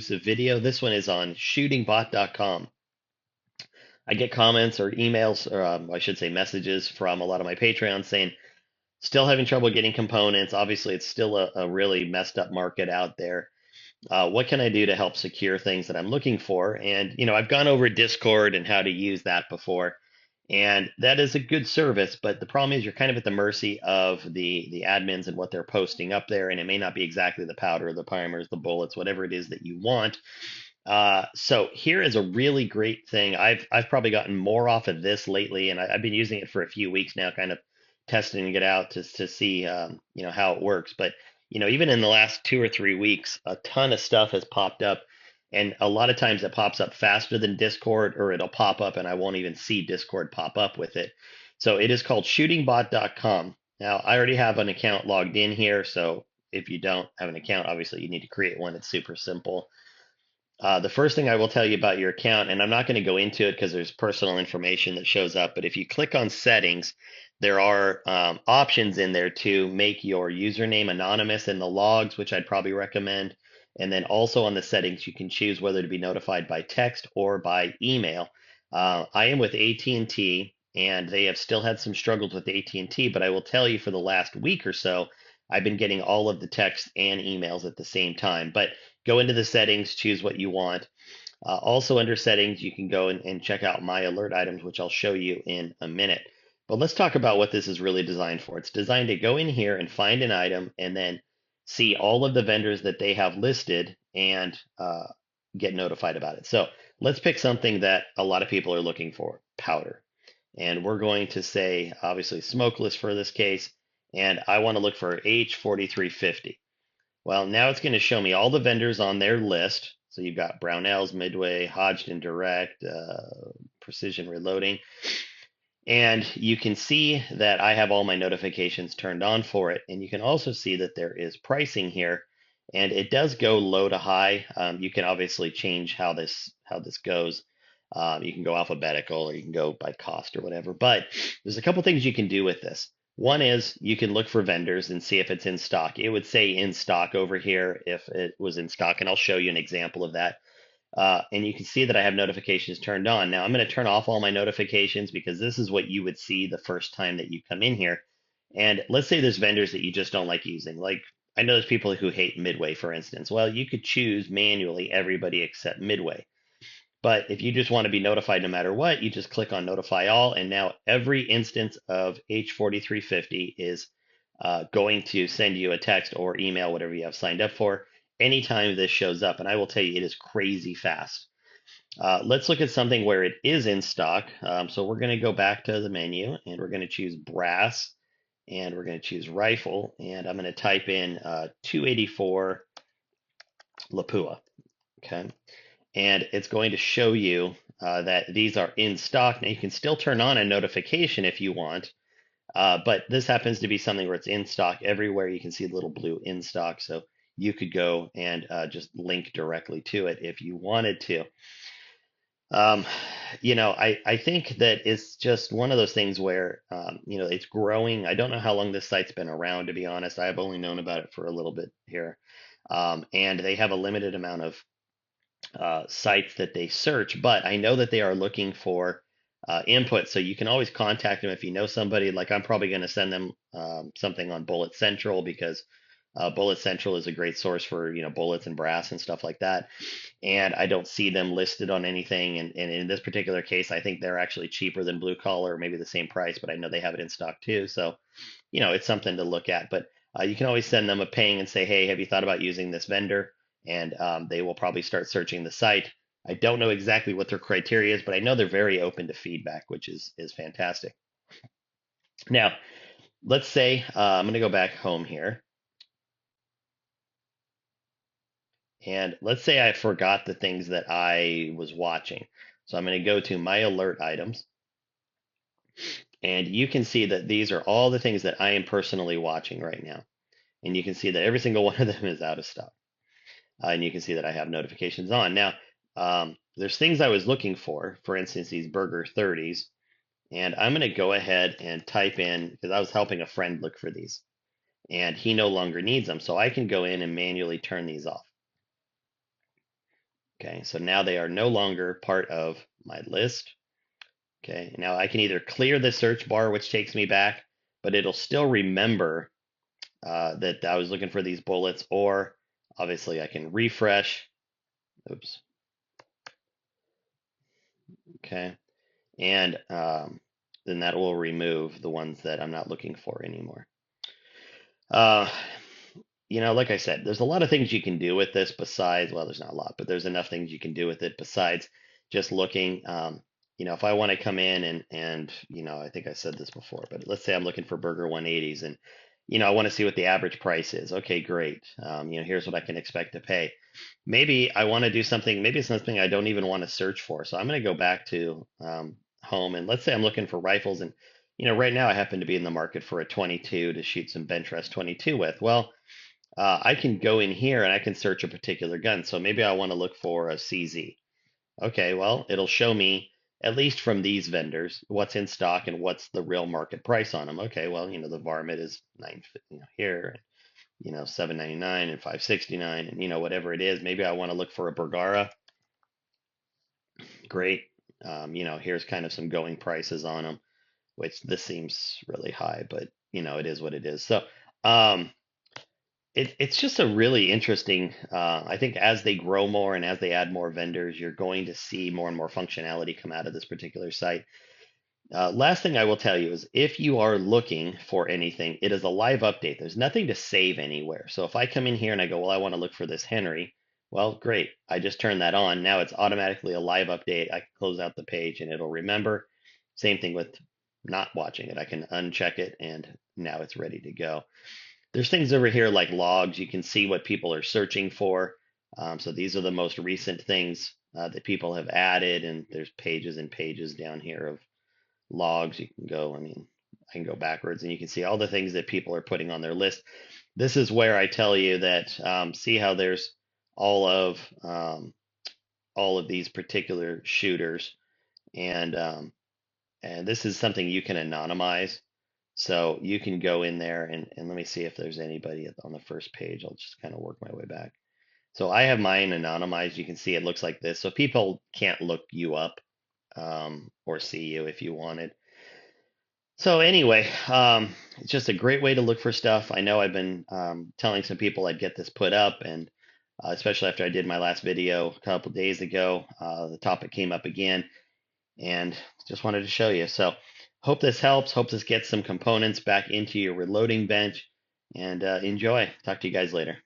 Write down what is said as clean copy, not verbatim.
exclusive video. This one is on shootingbot.com. I get comments or emails, or I should say messages from a lot of my Patreons saying, still having trouble getting components. Obviously, it's still a really messed up market out there. What can I do to help secure things that I'm looking for? And, I've gone over Discord and how to use that before. And that is a good service, but the problem is you're kind of at the mercy of the admins and what they're posting up there, and it may not be exactly the powder, the primers, the bullets, whatever it is that you want. So here is a really great thing. I've probably gotten more off of this lately, and I've been using it for a few weeks now, kind of testing it out to see how it works. But even in the last 2 or 3 weeks, a ton of stuff has popped up, and a lot of times it pops up faster than Discord, or it'll pop up and I won't even see Discord pop up with it. So it is called shootingbot.com. Now I already have an account logged in here, so if you don't have an account, obviously you need to create one. It's super simple. The first thing I will tell you about your account, and I'm not going to go into it because there's personal information that shows up, but if you click on settings, there are options in there to make your username anonymous in the logs, which I'd probably recommend. And then also on the settings, you can choose whether to be notified by text or by email. I am with AT&T, and they have still had some struggles with AT&T, but I will tell you for the last week or so, I've been getting all of the texts and emails at the same time. But go into the settings, choose what you want. Also under settings, you can go and check out my alert items, which I'll show you in a minute. But let's talk about what this is really designed for. It's designed to go in here and find an item and then see all of the vendors that they have listed and get notified about it. So let's pick something that a lot of people are looking for, powder. And we're going to say, obviously, smokeless for this case. And I want to look for H4350. Well, now it's going to show me all the vendors on their list. So you've got Brownells, Midway, Hodgdon Direct, Precision Reloading. And you can see that I have all my notifications turned on for it. And you can also see that there is pricing here. And it does go low to high. You can obviously change how this goes. You can go alphabetical or you can go by cost or whatever. But there's a couple things you can do with this. One is you can look for vendors and see if it's in stock. It would say in stock over here if it was in stock, and I'll show you an example of that. And you can see that I have notifications turned on. Now I'm going to turn off all my notifications because this is what you would see the first time that you come in here. And let's say there's vendors that you just don't like using. Like I know there's people who hate Midway, for instance. Well, you could choose manually everybody except Midway. But if you just want to be notified no matter what, you just click on notify all. And now every instance of H4350 is going to send you a text or email, whatever you have signed up for, anytime this shows up. And I will tell you, it is crazy fast. Let's look at something where it is in stock. So we're going to go back to the menu and we're going to choose brass and we're going to choose rifle. And I'm going to type in 284 Lapua. Okay. And it's going to show you that these are in stock. Now you can still turn on a notification if you want, but this happens to be something where it's in stock everywhere. You can see the little blue in stock, so you could go and just link directly to it if you wanted to. Um, I think that it's just one of those things where, it's growing. I don't know how long this site's been around, to be honest. I've only known about it for a little bit here. And they have a limited amount of sites that they search, but I know that they are looking for input. So you can always contact them if you know somebody. Like I'm probably going to send them something on Bullet Central because Bullet Central is a great source for bullets and brass and stuff like that. And I don't see them listed on anything. And in this particular case, I think they're actually cheaper than Blue Collar, maybe the same price, but I know they have it in stock too. So it's something to look at. But you can always send them a ping and say, hey, have you thought about using this vendor? And they will probably start searching the site. I don't know exactly what their criteria is, but I know they're very open to feedback, which is fantastic. Now, let's say I'm going to go back home here. And let's say I forgot the things that I was watching. So I'm going to go to my alert items. And you can see that these are all the things that I am personally watching right now. And you can see that every single one of them is out of stock. And you can see that I have notifications on. Now, there's things I was looking for instance, these Burger 30s. And I'm going to go ahead and type in, because I was helping a friend look for these. And he no longer needs them. So I can go in and manually turn these off. Okay, so now they are no longer part of my list. Okay, now I can either clear the search bar, which takes me back, but it'll still remember that I was looking for these bullets, or obviously I can refresh. Oops. Okay, and then that will remove the ones that I'm not looking for anymore. Uh, like I said, there's a lot of things you can do with this besides, well, there's not a lot, but there's enough things you can do with it besides just looking. If I want to come in and I think I said this before, but let's say I'm looking for Burger 180s and, I want to see what the average price is. Okay, great. Here's what I can expect to pay. Maybe I want to do something, maybe it's something I don't even want to search for. So I'm going to go back to home and let's say I'm looking for rifles and, right now I happen to be in the market for a 22 to shoot some bench rest 22 with. Well, I can go in here and I can search a particular gun. So maybe I want to look for a CZ. Okay, well, it'll show me, at least from these vendors, what's in stock and what's the real market price on them. Okay, well, the varmint is here, 799 and 569 and whatever it is. Maybe I want to look for a Bergara. Great. Here's kind of some going prices on them, which this seems really high, but it is what it is. So, it's just a really interesting. I think as they grow more and as they add more vendors, you're going to see more and more functionality come out of this particular site. Last thing I will tell you is if you are looking for anything, it is a live update. There's nothing to save anywhere. So if I come in here and I go, well, I want to look for this Henry, well, great. I just turn that on. Now it's automatically a live update. I can close out the page and it'll remember. Same thing with not watching it. I can uncheck it and now it's ready to go. There's things over here like logs. You can see what people are searching for. So these are the most recent things that people have added, and there's pages and pages down here of logs. You can go, I can go backwards and you can see all the things that people are putting on their list. This is where I tell you that see how there's all of um, all of these particular shooters, and this is something you can anonymize. So you can go in there and let me see if there's anybody on the first page. I'll just kind of work my way back. So I have mine anonymized. You can see it looks like this. So people can't look you up or see you if you wanted. So anyway, it's just a great way to look for stuff. I know I've been telling some people I'd get this put up, and especially after I did my last video a couple days ago, the topic came up again, and just wanted to show you. So hope this helps. Hope this gets some components back into your reloading bench, and enjoy. Talk to you guys later.